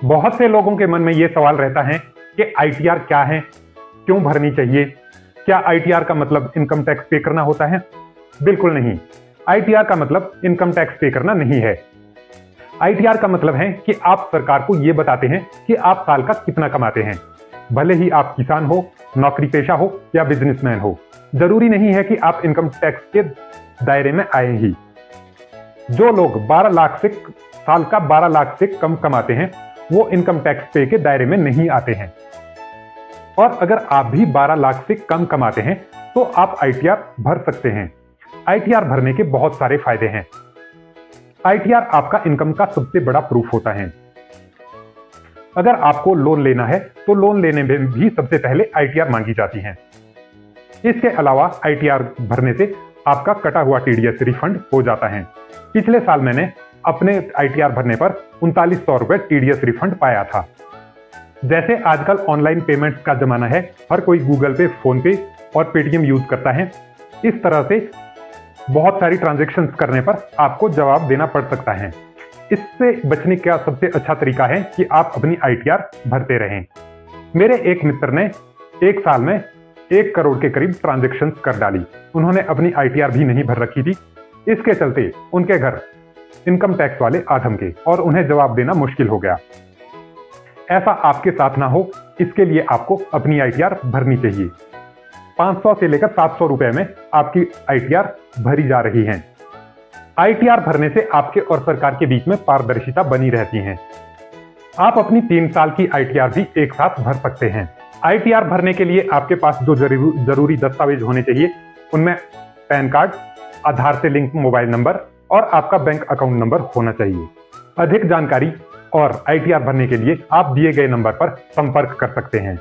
बहुत से लोगों के मन में ये सवाल रहता है कि आईटीआर क्या है, क्यों भरनी चाहिए, क्या आईटीआर का मतलब इनकम टैक्स पे करना होता है? बिल्कुल नहीं। आईटीआर का मतलब इनकम टैक्स पे करना नहीं है। आईटीआर का मतलब है कि आप सरकार को यह बताते हैं कि आप साल का कितना कमाते हैं, भले ही आप किसान हो, नौकरी पेशा हो या बिजनेसमैन हो। जरूरी नहीं है कि आप इनकम टैक्स के दायरे में आए ही। जो लोग 12 लाख से साल का 12 लाख से कम कमाते हैं वो इनकम टैक्स पे के दायरे में नहीं आते हैं। और अगर आप भी 12 लाख से कम कमाते हैं तो आप आईटीआर भर सकते हैं। आईटीआर भरने के बहुत सारे फायदे हैं। आईटीआर आपका इनकम का सबसे बड़ा प्रूफ होता है। अगर आपको लोन लेना है तो लोन लेने में भी सबसे पहले आईटीआर मांगी जाती है। इसके अलावा आईटीआर भरने से आपका कटा हुआ टीडीएस रिफंड हो जाता है। पिछले साल मैंने अपने आईटीआर भरने पर 3900 रुपए टीडीएस रिफंड पाया था। जैसे आजकल ऑनलाइन पेमेंट्स का जमाना है, हर कोई गूगल पे, फोन पे और पेटीएम यूज करता है। इस तरह से बहुत सारी ट्रांजैक्शंस करने पर आपको जवाब देना पड़ सकता है। इससे बचने का सबसे अच्छा तरीका है कि आप अपनी आईटीआर भरते रहें। मेरे एक मित्र ने एक साल में 1 करोड़ के करीब ट्रांजैक्शंस कर डाली। उन्होंने अपनी आईटीआर भी नहीं भर रखी थी। इसके चलते उनके घर इनकम टैक्स वाले आ धमके और उन्हें जवाब देना मुश्किल हो गया। ऐसा आपके साथ ना हो, इसके लिए आपको अपनी आईटीआर भरनी चाहिए। 500 से लेकर 700 रुपए में आपकी आईटीआर भरी जा रही है। आईटीआर भरने से आपके और सरकार के बीच में पारदर्शिता बनी रहती है। आप अपनी 3 साल की आईटीआर भी एक साथ भर सकते हैं। आईटीआर भरने के लिए आपके पास जो जरूरी दस्तावेज होने चाहिए उनमें पैन कार्ड, आधार से लिंक मोबाइल नंबर और आपका बैंक अकाउंट नंबर होना चाहिए। अधिक जानकारी और आईटीआर भरने के लिए आप दिए गए नंबर पर संपर्क कर सकते हैं।